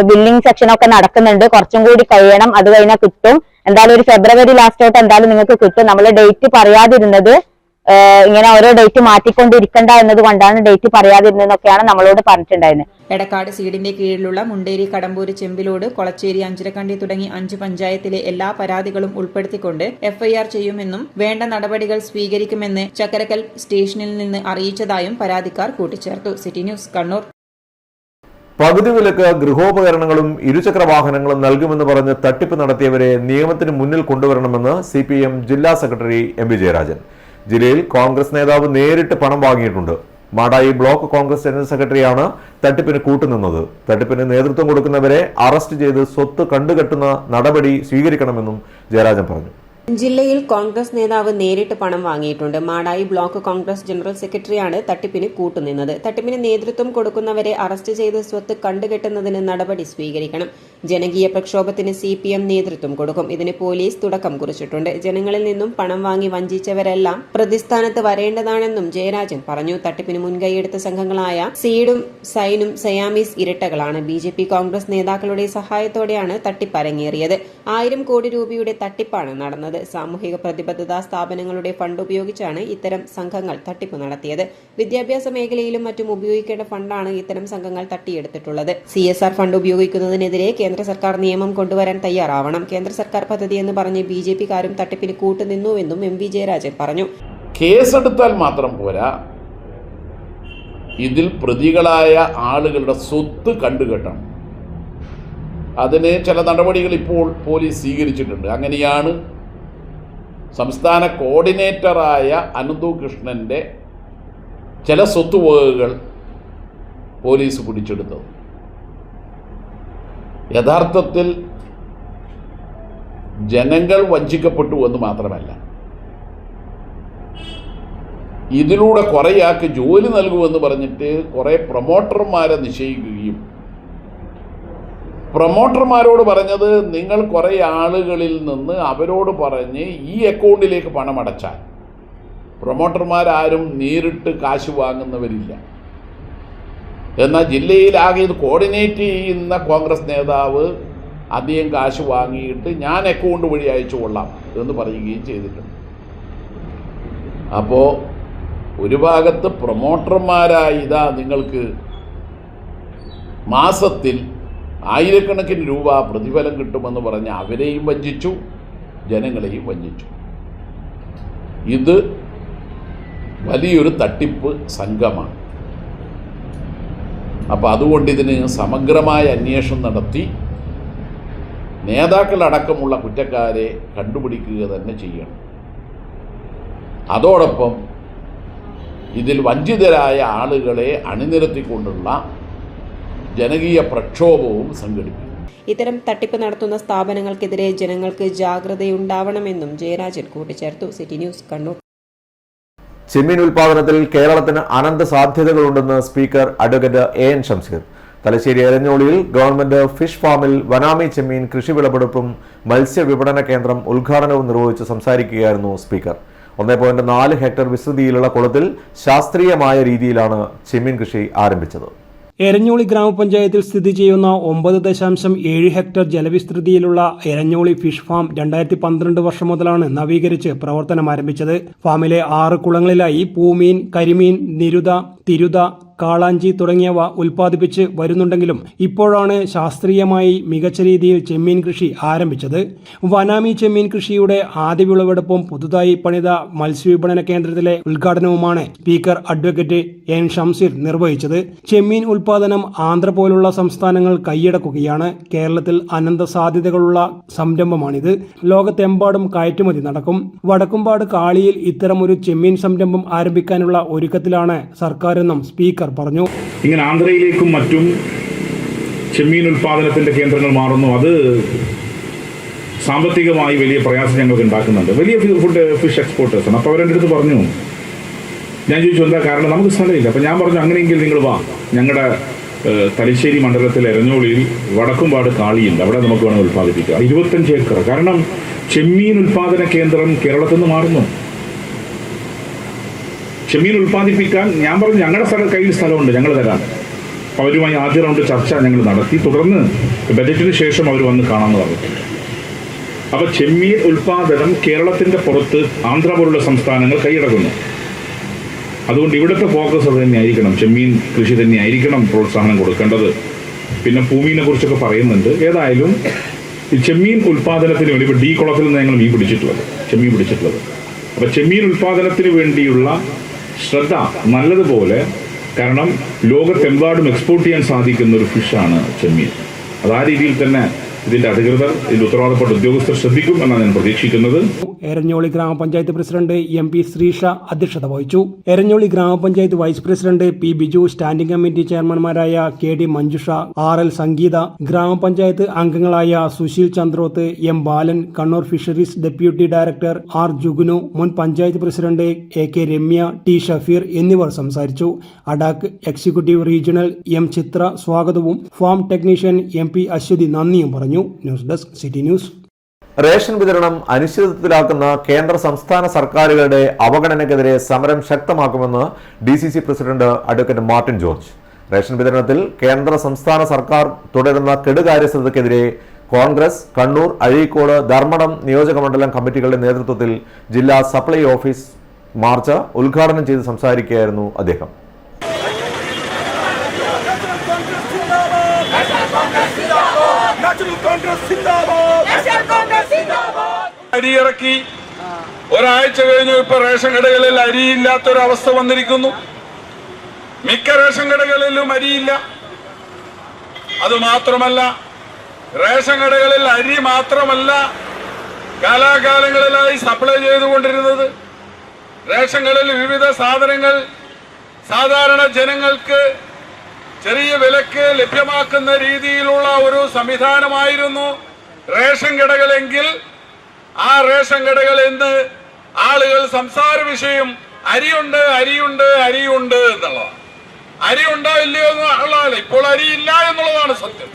ബില്ലിംഗ് സെക്ഷനൊക്കെ നടക്കുന്നുണ്ട്, കുറച്ചും കൂടി കഴിയണം, അത് കഴിഞ്ഞാൽ കിട്ടും, എന്തായാലും ഒരു ഫെബ്രുവരി ലാസ്റ്റോട്ട് എന്തായാലും നിങ്ങൾക്ക് കിട്ടും. നമ്മൾ ഡേറ്റ് പറയാതിരുന്നത് ഇങ്ങനെ ഓരോ ഡേറ്റ് മാറ്റിക്കൊണ്ടിരിക്കണ്ട എന്നതുകൊണ്ടാണ് ഡേറ്റ് പറയാതിരുന്നതെന്നൊക്കെയാണ് നമ്മളോട് പറഞ്ഞിട്ടുണ്ടായിരുന്നത്. എടക്കാട് സീഡിന്റെ കീഴിലുള്ള മുണ്ടേരി, കടമ്പൂര്, ചെമ്പിലോട്, കൊളച്ചേരി, അഞ്ചരക്കണ്ടി തുടങ്ങി 5 പഞ്ചായത്തിലെ എല്ലാ പരാതികളും ഉൾപ്പെടുത്തിക്കൊണ്ട് FIR ചെയ്യുമെന്നും വേണ്ട നടപടികൾ സ്വീകരിക്കുമെന്ന് ചക്കരക്കൽ സ്റ്റേഷനിൽ നിന്ന് അറിയിച്ചതായും പരാതിക്കാർ കൂട്ടിച്ചേർത്തു. City news, Kannur. പകുതി വിലക്ക് ഗൃഹോപകരണങ്ങളും ഇരുചക്ര വാഹനങ്ങളും നൽകുമെന്ന് പറഞ്ഞ് തട്ടിപ്പ് നടത്തിയവരെ നിയമത്തിന് മുന്നിൽ കൊണ്ടുവരണമെന്ന് CPM ജില്ലാ സെക്രട്ടറി MV ജയരാജൻ. ജില്ലയിൽ കോൺഗ്രസ് നേതാവ് നേരിട്ട് പണം വാങ്ങിയിട്ടുണ്ട്. മാടായി ബ്ലോക്ക് കോൺഗ്രസ് ജനറൽ സെക്രട്ടറിയാണ് തട്ടിപ്പിന് കൂട്ടുനിന്നത്. തട്ടിപ്പിന് നേതൃത്വം കൊടുക്കുന്നവരെ അറസ്റ്റ് ചെയ്ത് സ്വത്ത് കണ്ടുകെട്ടുന്ന നടപടി സ്വീകരിക്കണമെന്നും ജയരാജൻ പറഞ്ഞു. ജില്ലയിൽ കോൺഗ്രസ് നേതാവ് നേരിട്ട് പണം വാങ്ങിയിട്ടുണ്ട്. മാടായി ബ്ലോക്ക് കോൺഗ്രസ് ജനറൽ സെക്രട്ടറിയാണ് തട്ടിപ്പിന് കൂട്ടുനിന്നത്. തട്ടിപ്പിന് നേതൃത്വം കൊടുക്കുന്നവരെ അറസ്റ്റ് ചെയ്ത് സ്വത്ത് കണ്ടുകെട്ടുന്നതിന് നടപടി സ്വീകരിക്കണം. ജനകീയ പ്രക്ഷോഭത്തിന് CPM നേതൃത്വം കൊടുക്കും. ഇതിന് പോലീസ് തുടക്കം കുറിച്ചിട്ടുണ്ട്. ജനങ്ങളിൽ നിന്നും പണം വാങ്ങി വഞ്ചിച്ചവരെല്ലാം പ്രതിസ്ഥാനത്ത് വരേണ്ടതാണെന്നും ജയരാജൻ പറഞ്ഞു. തട്ടിപ്പിന് മുൻകൈയെടുത്ത സംഘങ്ങളായ സീഡും സൈനും സയാമീസ് ഇരട്ടകളാണ്. BJP കോൺഗ്രസ് നേതാക്കളുടെ സഹായത്തോടെയാണ് തട്ടിപ്പ് അരങ്ങേറിയത്. 1000 കോടി രൂപയുടെ തട്ടിപ്പാണ് നടന്നത്. സാമൂഹിക പ്രതിബദ്ധതാ സ്ഥാപനങ്ങളുടെ ഫണ്ട് ഉപയോഗിച്ചാണ് ഇത്തരം സംഘങ്ങൾ തട്ടിപ്പ് നടത്തിയത്. വിദ്യാഭ്യാസ മേഖലയിലും മറ്റും ഉപയോഗിക്കേണ്ട ഫണ്ടാണ് ഇത്തരം സംഘങ്ങൾ തട്ടിയെടുത്തിട്ടുള്ളത്. CSR ഫണ്ട് ഉപയോഗിക്കുന്നതിനെതിരെ കേന്ദ്ര സർക്കാർ നിയമം കൊണ്ടുവരാൻ തയ്യാറാവണം. കേന്ദ്ര സർക്കാർ പദ്ധതി എന്ന് പറഞ്ഞ് BJP-കാരും തട്ടിപ്പിന് കൂട്ടുനിന്നുവെന്നും MV ജയരാജൻ പറഞ്ഞു. കേസെടുത്താൽ മാത്രം പോരാ, ഇതിൽ പ്രതികളായ ആളുകളുടെ സ്വത്ത് കണ്ടുകെട്ടണം. അതിന് ചില നടപടികൾ ഇപ്പോൾ പോലീസ് സ്വീകരിച്ചിട്ടുണ്ട്. അങ്ങനെയാണ് സംസ്ഥാന കോർഡിനേറ്ററായ അനന്തു കൃഷ്ണൻ്റെ ചില സ്വത്തുവകകൾ പോലീസ് പിടിച്ചെടുത്തത്. യഥാർത്ഥത്തിൽ ജനങ്ങൾ വഞ്ചിക്കപ്പെട്ടു എന്ന് മാത്രമല്ല, ഇതിലൂടെ കുറേയാൾക്ക് ജോലി നൽകുമെന്ന് പറഞ്ഞിട്ട് കുറേ പ്രൊമോട്ടർമാരെ നിശ്ചയിക്കുകയും പ്രൊമോട്ടർമാരോട് പറഞ്ഞത് നിങ്ങൾ കുറേ ആളുകളിൽ നിന്ന് അവരോട് പറഞ്ഞ് ഈ അക്കൗണ്ടിലേക്ക് പണം അടച്ചാൽ, പ്രൊമോട്ടർമാരാരും നേരിട്ട് കാശ് വാങ്ങുന്നവരില്ല. എന്നാൽ ജില്ലയിലാകെ ഇത് കോർഡിനേറ്റ് ചെയ്യുന്ന കോൺഗ്രസ് നേതാവ് അധികം കാശ് വാങ്ങിയിട്ട് ഞാൻ അക്കൗണ്ട് വഴി അയച്ചു കൊള്ളാം എന്ന് പറയുകയും ചെയ്തിട്ടുണ്ട്. അപ്പോൾ ഒരു ഭാഗത്ത് പ്രൊമോട്ടർമാരായി ഇതാ നിങ്ങൾക്ക് മാസത്തിൽ 1000 രൂപ പ്രതിഫലം കിട്ടുമെന്ന് പറഞ്ഞ് അവരെയും വഞ്ചിച്ചു, ജനങ്ങളെയും വഞ്ചിച്ചു. ഇത് വലിയൊരു തട്ടിപ്പ് സംഘമാണ്. അപ്പോൾ അതുകൊണ്ട് ഇതിന് സമഗ്രമായ അന്വേഷണം നടത്തി നേതാക്കളടക്കമുള്ള കുറ്റക്കാരെ കണ്ടുപിടിക്കുക തന്നെ ചെയ്യണം. അതോടൊപ്പം ഇതിൽ വഞ്ചിതരായ ആളുകളെ അണിനിരത്തിക്കൊണ്ടുള്ള ജനകീയ പ്രക്ഷോഭവും സംഘടിപ്പിക്കും. ഇത്തരം തട്ടിപ്പ് നടത്തുന്ന സ്ഥാപനങ്ങൾക്കെതിരെ ജനങ്ങൾക്ക് ജാഗ്രതയുണ്ടാവണമെന്നും ജയരാജൻ കൂട്ടിച്ചേർത്തു. City news, Kannur. ചെമ്മീൻ ഉൽപാദനത്തിൽ കേരളത്തിന് അനന്ത സാധ്യതകളുണ്ടെന്ന് speaker advocate AN Shamseer. Thalassery എരഞ്ഞോളിയിൽ ഗവൺമെന്റ് ഫിഷ് ഫാമിൽ വനാമി ചെമ്മീൻ കൃഷി വിളവെടുപ്പും മത്സ്യവിപണന കേന്ദ്രം ഉദ്ഘാടനവും നിർവഹിച്ച് സംസാരിക്കുകയായിരുന്നു സ്പീക്കർ. 1.4 ഹെക്ടർ വിസ്തൃതിയിലുള്ള കുളത്തിൽ ശാസ്ത്രീയമായ രീതിയിലാണ് ചെമ്മീൻ കൃഷി ആരംഭിച്ചത്. എരഞ്ഞോളി ഗ്രാമപഞ്ചായത്തിൽ സ്ഥിതി ചെയ്യുന്ന 9.7 ഹെക്ടർ ജലവിസ്തൃതിയിലുള്ള എരഞ്ഞോളി ഫിഷ് ഫാം 2012 വർഷം മുതലാണ് നവീകരിച്ച് പ്രവർത്തനം ആരംഭിച്ചത്. ഫാമിലെ 6 കുളങ്ങളിലായി പൂമീൻ, കരിമീൻ, നിരുത, തിരുത, കാളാഞ്ചി തുടങ്ങിയവ ഉൽപ്പാദിപ്പിച്ച് വരുന്നുണ്ടെങ്കിലും ഇപ്പോഴാണ് ശാസ്ത്രീയമായി മികച്ച രീതിയിൽ ചെമ്മീൻ കൃഷി ആരംഭിച്ചത്. വനാമി ചെമ്മീൻ കൃഷിയുടെ ആദ്യ വിളവെടുപ്പും പുതുതായി പണിത മത്സ്യവിപണന കേന്ദ്രത്തിലെ ഉദ്ഘാടനവുമാണ് സ്പീക്കർ അഡ്വക്കേറ്റ് AN ഷംസീർ നിർവഹിച്ചത്. ചെമ്മീൻ ഉൽപാദനം ആന്ധ്ര പോലുള്ള സംസ്ഥാനങ്ങൾ കൈയടക്കുകയാണ്. കേരളത്തിൽ അനന്ത സാധ്യതകളുള്ള സംരംഭമാണിത്. ലോകത്തെമ്പാടും കയറ്റുമതി നടക്കും. വടക്കുംപാട് കാളിയിൽ ഇത്തരമൊരു ചെമ്മീൻ സംരംഭം ആരംഭിക്കാനുള്ള ഒരുക്കത്തിലാണ് സർക്കാരെന്നും സ്പീക്കർ പറഞ്ഞു. ഇങ്ങനെ ആന്ധ്രയിലേക്കും മറ്റും ചെമ്മീൻ ഉൽപാദനത്തിന്റെ കേന്ദ്രങ്ങൾ മാറുന്നു. അത് സാമ്പത്തികമായി വലിയ പ്രയാസം ഞങ്ങൾക്ക് ഉണ്ടാക്കുന്നുണ്ട്. വലിയ ഫിഷ് എക്സ്പോർട്ടേഴ്സാണ്. അപ്പോൾ അവരെൻ്റെ അടുത്ത് പറഞ്ഞു, ഞാൻ ചോദിച്ചു എന്താ കാരണം, നമുക്ക് സ്ഥലമില്ല. അപ്പോൾ ഞാൻ പറഞ്ഞു അങ്ങനെയെങ്കിൽ നിങ്ങൾ വാ, ഞങ്ങളുടെ തലശ്ശേരി മണ്ഡലത്തിൽ എരഞ്ഞോളിയിൽ വടക്കുംപാട് കാളിയുണ്ട്, അവിടെ നമുക്ക് വേണം ഉൽപ്പാദിപ്പിക്കാം. 25 ഏക്കർ. കാരണം ചെമ്മീൻ ഉൽപാദന കേന്ദ്രം കേരളത്തിൽ നിന്ന് മാറുന്നു. ചെമ്മീൻ ഉൽപ്പാദിപ്പിക്കാൻ ഞാൻ പറഞ്ഞു ഞങ്ങളുടെ കയ്യിൽ സ്ഥലമുണ്ട്, ഞങ്ങൾ തരാം. അവരുമായി ആദ്യ റൗണ്ട് ചർച്ച ഞങ്ങൾ നടത്തി. തുടർന്ന് ബജറ്റിന് ശേഷം അവർ വന്ന് കാണാമെന്ന് പറഞ്ഞു. അപ്പോൾ ചെമ്മീൻ ഉൽപ്പാദനം കേരളത്തിൻ്റെ പുറത്ത് ആന്ധ്ര പോലുള്ള സംസ്ഥാനങ്ങൾ കൈയടക്കുന്നു. അതുകൊണ്ട് ഇവിടുത്തെ ഫോക്കസ് അത് തന്നെയായിരിക്കണം, ചെമ്മീൻ കൃഷി തന്നെയായിരിക്കണം പ്രോത്സാഹനം കൊടുക്കേണ്ടത്. പിന്നെ ഭൂമിനെ കുറിച്ചൊക്കെ പറയുന്നുണ്ട്. ഏതായാലും ഈ ചെമ്മീൻ ഉൽപ്പാദനത്തിന് വേണ്ടി ഇപ്പോൾ ഡി കുളത്തിൽ നിന്ന് ഞങ്ങൾ ചെമ്മീൻ പിടിച്ചിട്ടുള്ളത്. അപ്പോൾ ചെമ്മീൻ ഉൽപ്പാദനത്തിന് വേണ്ടിയുള്ള ശ്രദ്ധ നല്ലതുപോലെ, കാരണം ലോകത്തെമ്പാടും എക്സ്പോർട്ട് ചെയ്യാൻ സാധിക്കുന്ന ഒരു ഫിഷാണ് ചെമ്മീൻ. അത് ആ രീതിയിൽ തന്നെ ഇതിന്റെ അധികൃതർ, ഇതിന്റെ ഉത്തരവാദപ്പെട്ട ഉദ്യോഗസ്ഥർ ശ്രദ്ധിക്കും എന്നാണ് ഞാൻ പ്രതീക്ഷിക്കുന്നത്. എരഞ്ഞോളി ഗ്രാമപഞ്ചായത്ത് പ്രസിഡന്റ് MP ശ്രീഷ അധ്യക്ഷത വഹിച്ചു. എരഞ്ഞോളി ഗ്രാമപഞ്ചായത്ത് vice president P Biju, standing committee ചെയർമാൻമാരായ KD മഞ്ജുഷ, RL സംഗീത, ഗ്രാമപഞ്ചായത്ത് അംഗങ്ങളായ Susheel Chandroth, M Balan, Kannur fisheries deputy director R Jugunu, മുൻ panchayat president AK Ramya, T Shafeer എന്നിവർ സംസാരിച്ചു. ADAK executive regional M Chithra സ്വാഗതവും ഫാം ടെക്നീഷ്യൻ MP അശ്വതി നന്ദിയും പറഞ്ഞു. News desk city news. Ration വിതരണം അനിശ്ചിതത്വത്തിലാക്കുന്ന കേന്ദ്ര സംസ്ഥാന സർക്കാരുകളുടെ അവഗണനയ്ക്കെതിരെ സമരം ശക്തമാക്കുമെന്ന് DCC president advocate Martin George. Ration വിതരണത്തിൽ കേന്ദ്ര സംസ്ഥാന സർക്കാർ തുടരുന്ന കെടുകാര്യസ്ഥതയ്ക്കെതിരെ കോൺഗ്രസ് കണ്ണൂർ, അഴീക്കോട്, ധർമ്മടം നിയോജകമണ്ഡലം കമ്മിറ്റികളുടെ നേതൃത്വത്തിൽ ജില്ലാ സപ്ലൈ ഓഫീസ് മാർച്ച് ഉദ്ഘാടനം ചെയ്ത് സംസാരിക്കുകയായിരുന്നു അദ്ദേഹം. അരിയിറക്കി ഒരാഴ്ച കഴിഞ്ഞു, ഇപ്പൊ റേഷൻ കടകളിൽ അരിയില്ലാത്തൊരവസ്ഥ വന്നിരിക്കുന്നു. മിക്ക റേഷൻ കടകളിലും അരിയില്ല. അതുമാത്രമല്ല, റേഷൻ കടകളിൽ അരി മാത്രമല്ല കാലാകാലങ്ങളിലായി സപ്ലൈ ചെയ്തുകൊണ്ടിരുന്നത്. റേഷൻ കടയിൽ വിവിധ സാധനങ്ങൾ സാധാരണ ജനങ്ങൾക്ക് ചെറിയ വിലക്ക് ലഭ്യമാക്കുന്ന രീതിയിലുള്ള ഒരു സംവിധാനമായിരുന്നു റേഷൻ കടകളെങ്കിൽ ആ റേഷൻ കടകൾ എന്ന് ആളുകൾ സംസാര വിഷയം അരിയുണ്ട് എന്നുള്ളതാണ്. അരിയുണ്ടോ ഇല്ലയോ എന്നുള്ളതല്ല, ഇപ്പോൾ അരിയില്ല എന്നുള്ളതാണ് സത്യം.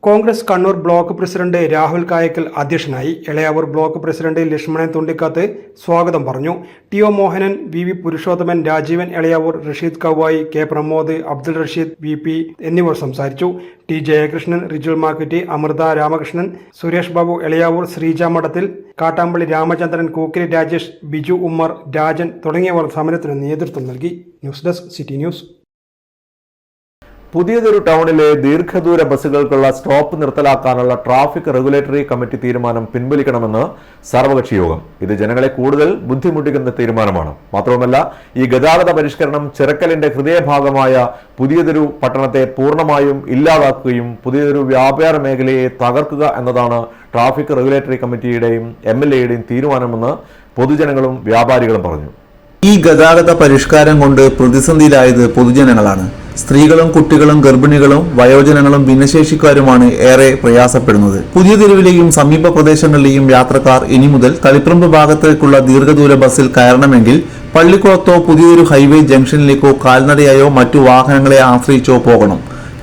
കോൺഗ്രസ് കണ്ണൂർ ബ്ലോക്ക് പ്രസിഡന്റ് രാഹുൽ കായക്കൽ അധ്യക്ഷനായി. എളയാവൂർ ബ്ലോക്ക് പ്രസിഡന്റ് ലക്ഷ്മണൻ തുണ്ടിക്കാത്ത് സ്വാഗതം പറഞ്ഞു. TO Mohanan, VV Purushothaman, Rajeevan Elayavoor, Rasheed കവായി, K Pramod, Abdul Rasheed VP എന്നിവർ സംസാരിച്ചു. T ജയകൃഷ്ണൻ, റിജുൽ മാക്കറ്റി, അമൃത രാമകൃഷ്ണൻ, സുരേഷ് ബാബു എളയാവൂർ, ശ്രീജ മഠത്തിൽ, കാട്ടാമ്പള്ളി രാമചന്ദ്രൻ, കൂക്കിരി രാജേഷ്, ബിജു ഉമ്മർ, രാജൻ തുടങ്ങിയവർ സമരത്തിന് നേതൃത്വം നൽകി. News desk city news. പുതിയതൊരു ടൗണിലെ ദീർഘദൂര ബസ്സുകൾക്കുള്ള സ്റ്റോപ്പ് നിർത്തലാക്കാനുള്ള ട്രാഫിക് റെഗുലേറ്ററി കമ്മിറ്റി തീരുമാനം പിൻവലിക്കണമെന്ന് സർവകക്ഷി യോഗം. ഇത് ജനങ്ങളെ കൂടുതൽ ബുദ്ധിമുട്ടിക്കുന്ന തീരുമാനമാണ്. മാത്രവുമല്ല, ഈ ഗതാഗത പരിഷ്കരണം ചിറക്കലിന്റെ ഹൃദയഭാഗമായ പുതിയതൊരു പട്ടണത്തെ പൂർണ്ണമായും ഇല്ലാതാക്കുകയും പുതിയതൊരു വ്യാപാര മേഖലയെ തകർക്കുക എന്നതാണ് ട്രാഫിക് റെഗുലേറ്ററി കമ്മിറ്റിയുടെയും MLAയുടെയും തീരുമാനമെന്ന് പൊതുജനങ്ങളും വ്യാപാരികളും പറഞ്ഞു. ഈ ഗതാഗത പരിഷ്കാരം കൊണ്ട് പ്രതിസന്ധിയിലായത് പൊതുജനങ്ങളാണ്. സ്ത്രീകളും കുട്ടികളും ഗർഭിണികളും വയോജനങ്ങളും ഭിന്നശേഷിക്കാരുമാണ് ഏറെ പ്രയാസപ്പെടുന്നത്. പുതിയ തെരുവിലെയും സമീപ പ്രദേശങ്ങളിലെയും യാത്രക്കാർ ഇനി മുതൽ തളിപ്പറമ്പ് ഭാഗത്തേക്കുള്ള ദീർഘദൂര ബസ്സിൽ കയറണമെങ്കിൽ പള്ളിക്കുളത്തോ പുതിയൊരു ഹൈവേ ജംഗ്ഷനിലേക്കോ കാൽനടയായോ മറ്റു വാഹനങ്ങളെ ആശ്രയിച്ചോ പോകണം.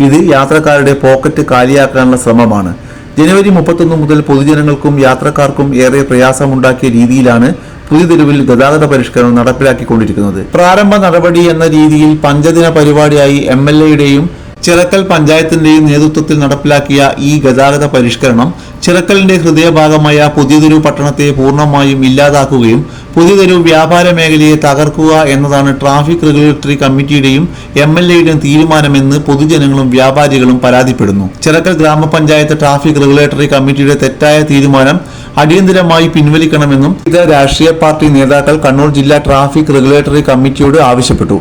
ഇത് യാത്രക്കാരുടെ പോക്കറ്റ് കാലിയാക്കാനുള്ള ശ്രമമാണ്. ജനുവരി 31 മുതൽ പൊതുജനങ്ങൾക്കും യാത്രക്കാർക്കും ഏറെ പ്രയാസമുണ്ടാക്കിയ രീതിയിലാണ് പുതിയ തെരുവിൽ ഗതാഗത പരിഷ്കരണം നടപ്പിലാക്കിക്കൊണ്ടിരിക്കുന്നത്. പ്രാരംഭ നടപടി എന്ന രീതിയിൽ പഞ്ചദിന പരിപാടിയായി MLAയുടെയും ചിറക്കൽ പഞ്ചായത്തിന്റെയും നേതൃത്വത്തിൽ നടപ്പിലാക്കിയ ഈ ഗതാഗത പരിഷ്കരണം ചിറക്കലിന്റെ ഹൃദയഭാഗമായ പുതിയതൊരു പട്ടണത്തെ പൂർണ്ണമായും ഇല്ലാതാക്കുകയും പുതിയതൊരു വ്യാപാര മേഖലയെ തകർക്കുക എന്നതാണ് ട്രാഫിക് റെഗുലേറ്ററി കമ്മിറ്റിയുടെയും MLAയുടെയും തീരുമാനമെന്ന് പൊതുജനങ്ങളും വ്യാപാരികളും പരാതിപ്പെടുന്നു. ചിറക്കൽ ഗ്രാമപഞ്ചായത്ത് ട്രാഫിക് റെഗുലേറ്ററി കമ്മിറ്റിയുടെ തെറ്റായ തീരുമാനം അടിയന്തരമായി പിൻവലിക്കണമെന്നും വിവിധ രാഷ്ട്രീയ പാർട്ടി നേതാക്കൾ കണ്ണൂർ ജില്ലാ ട്രാഫിക് റെഗുലേറ്ററി കമ്മിറ്റിയോട് ആവശ്യപ്പെട്ടു.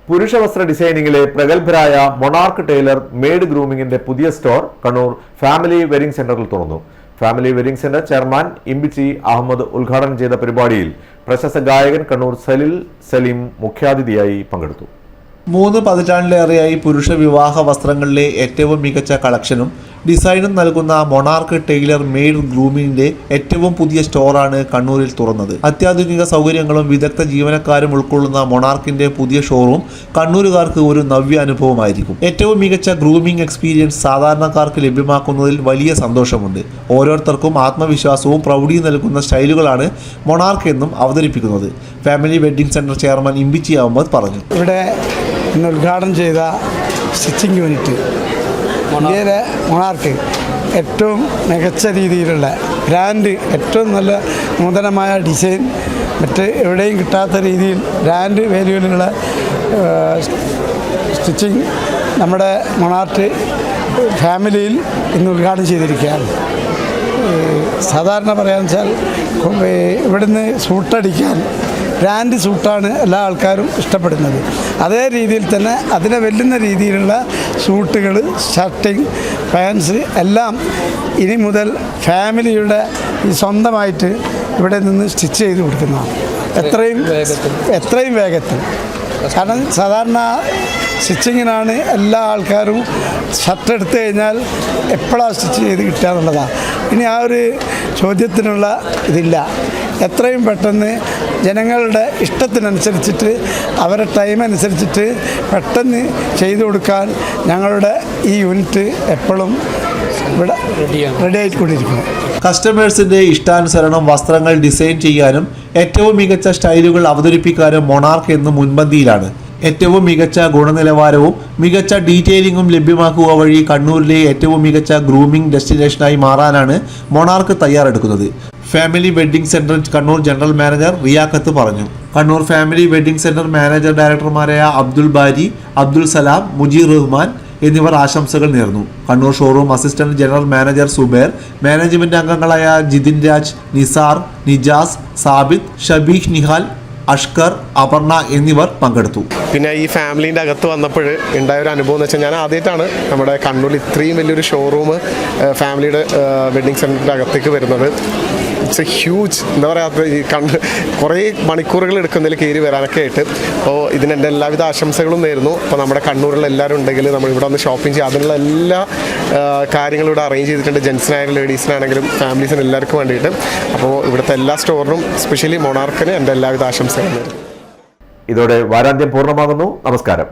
പുരുഷവസ്ത്ര ഡിസൈനിങ്ങിലെ പ്രഗത്ഭരായ മൊണാർക്ക് ടൈലർ മെയ്ഡ് ഗ്രൂമിംഗിന്റെ പുതിയ സ്റ്റോർ കണ്ണൂർ ഫാമിലി വെഡിംഗ് സെന്ററിൽ തുറന്നു. Family wedding centre chairman Imbichi Ahmed ഉദ്ഘാടനം ചെയ്ത പരിപാടിയിൽ പ്രശസ്ത ഗായകൻ കണ്ണൂർ സലീം മുഖ്യാതിഥിയായി പങ്കെടുത്തു. 3 പതിറ്റാണ്ടിലേറെയായി പുരുഷ വിവാഹ വസ്ത്രങ്ങളിലെ ഏറ്റവും മികച്ച കളക്ഷനും ഡിസൈനും നൽകുന്ന മൊണാർക്ക് ടൈലർ മെയ്ഡ് ഗ്രൂമിന്റെ ഏറ്റവും പുതിയ സ്റ്റോറാണ് കണ്ണൂരിൽ തുറന്നത്. അത്യാധുനിക സൗകര്യങ്ങളും വിദഗ്ധ ജീവനക്കാരും ഉൾക്കൊള്ളുന്ന മൊണാർക്കിന്റെ പുതിയ ഷോറൂം കണ്ണൂരുകാർക്ക് ഒരു നവ്യ അനുഭവമായിരിക്കും. ഏറ്റവും മികച്ച ഗ്രൂമിംഗ് എക്സ്പീരിയൻസ് സാധാരണക്കാർക്ക് ലഭ്യമാക്കുന്നതിൽ വലിയ സന്തോഷമുണ്ട്. ഓരോരുത്തർക്കും ആത്മവിശ്വാസവും പ്രൗഢിയും നൽകുന്ന സ്റ്റൈലുകളാണ് മൊണാർക്ക് എന്നും അവതരിപ്പിക്കുന്നത്. Family wedding centre chairman Imbichi Ahmed പറഞ്ഞു. ഇവിടെ ഇന്ന് ഉദ്ഘാടനം ചെയ്ത സ്റ്റിച്ചിങ് യൂണിറ്റ് ഇന്ത്യയിലെ മൊണാർക്ക് ഏറ്റവും മികച്ച രീതിയിലുള്ള ബ്രാൻഡ്, ഏറ്റവും നല്ല നൂതനമായ ഡിസൈൻ, മറ്റ് എവിടെയും കിട്ടാത്ത രീതിയിൽ ബ്രാൻഡ് വാല്യൂവിലുള്ള സ്റ്റിച്ചിങ് നമ്മുടെ മൊണാർക്ക് ഫാമിലിയിൽ ഇന്ന് ഉദ്ഘാടനം ചെയ്തിരിക്കുകയാണ്. സാധാരണ പറയാന്ന് വെച്ചാൽ ഇവിടുന്ന് സൂട്ടടിക്കാൻ ബ്രാൻഡ് സൂട്ടാണ് എല്ലാ ആൾക്കാരും ഇഷ്ടപ്പെടുന്നത്. അതേ രീതിയിൽ തന്നെ അതിനെ വെല്ലുന്ന രീതിയിലുള്ള സൂട്ടുകൾ, ഷർട്ടിങ്, പാൻസ് എല്ലാം ഇനി മുതൽ ഫാമിലിയുടെ ഈ സ്വന്തമായിട്ട് ഇവിടെ നിന്ന് സ്റ്റിച്ച് ചെയ്ത് കൊടുക്കുന്നതാണ്. എത്രയും വേഗത്തിൽ. കാരണം സാധാരണ സ്റ്റിച്ചിങ്ങിനാണ് എല്ലാ ആൾക്കാരും ഷർട്ട് എടുത്തു കഴിഞ്ഞാൽ എപ്പോഴാണ് സ്റ്റിച്ച് ചെയ്ത് കിട്ടുക എന്നുള്ളതാണ്. ഇനി ആ ഒരു ചോദ്യത്തിനുള്ള ഇതില്ല. എത്രയും പെട്ടെന്ന് ജനങ്ങളുടെ ഇഷ്ടത്തിനനുസരിച്ചിട്ട് അവരുടെ ടൈം അനുസരിച്ചിട്ട് പെട്ടെന്ന് ചെയ്തു കൊടുക്കാൻ ഞങ്ങളുടെ ഈ യൂണിറ്റ് എപ്പോഴും ഇവിടെ റെഡി ആയിക്കൊണ്ടിരിക്കുന്നു. കസ്റ്റമേഴ്സിന്റെ ഇഷ്ടാനുസരണം വസ്ത്രങ്ങൾ ഡിസൈൻ ചെയ്യാനും ഏറ്റവും മികച്ച സ്റ്റൈലുകൾ അവതരിപ്പിക്കാനും മൊണാർക്ക് എന്നും മുൻപന്തിയിലാണ്. ഏറ്റവും മികച്ച ഗുണനിലവാരവും മികച്ച ഡീറ്റെയിലിംഗും ലഭ്യമാക്കുക വഴി കണ്ണൂരിലെ ഏറ്റവും മികച്ച ഗ്രൂമിംഗ് ഡെസ്റ്റിനേഷനായി മാറാനാണ് മൊണാർക്ക് തയ്യാറെടുക്കുന്നത്. Family wedding centre Kannur general manager Riyakhath പറഞ്ഞു. Kannur family wedding centre manager ഡയറക്ടർമാരായ അബ്ദുൽ ബാരി, അബ്ദുൽ സലാം, മുജീർ റഹ്മാൻ എന്നിവർ ആശംസകൾ നേർന്നു. Kannur showroom assistant general manager Suber, management അംഗങ്ങളായ ജിതിൻ രാജ്, നിസാർ, നിജാസ്, സാബിത്, ഷബീഹ് നിഹാൽ, അഷ്കർ, അപർണ എന്നിവർ പങ്കെടുത്തു. പിന്നെ ഈ ഫാമിലീൻ്റെ അകത്ത് വന്നപ്പോൾ ഉണ്ടായൊരു അനുഭവം എന്ന് വെച്ചാൽ ഞാൻ ആദ്യമായിട്ടാണ് നമ്മുടെ കണ്ണൂരിൽ ഇത്രയും വലിയൊരു ഷോറൂം ഫാമിലിയുടെ വെഡ്ഡിങ് സെൻറ്ററിൻ്റെ അകത്തേക്ക് വരുന്നത്. ഇറ്റ്സ് എ ഹ്യൂജ്, എന്താ പറയുക, ഈ കുറേ മണിക്കൂറുകൾ എടുക്കുന്നതിൽ കയറി വരാനൊക്കെ ആയിട്ട്. അപ്പോൾ ഇതിന് എൻ്റെ എല്ലാവിധ ആശംസകളും നേരുന്നു. അപ്പോൾ നമ്മുടെ കണ്ണൂരിൽ എല്ലാവരും ഉണ്ടെങ്കിൽ നമ്മൾ ഇവിടെ വന്ന് ഷോപ്പിംഗ് ചെയ്യുക, അതിനുള്ള എല്ലാ കാര്യങ്ങളും ഇവിടെ അറേഞ്ച് ചെയ്തിട്ടുണ്ട്. ജെൻസിനായാലും ലേഡീസിനാണെങ്കിലും ഫാമിലീസിന് എല്ലാവർക്കും വേണ്ടിയിട്ട്. അപ്പോൾ ഇവിടുത്തെ എല്ലാ സ്റ്റോറിനും സ്പെഷ്യലി മൊണാർക്കിന് എൻ്റെ എല്ലാവിധ ആശംസകളും നേരുന്നു. ഇതോടെ വാരാന്ത്യം പൂർണ്ണമാകുന്നു. നമസ്കാരം.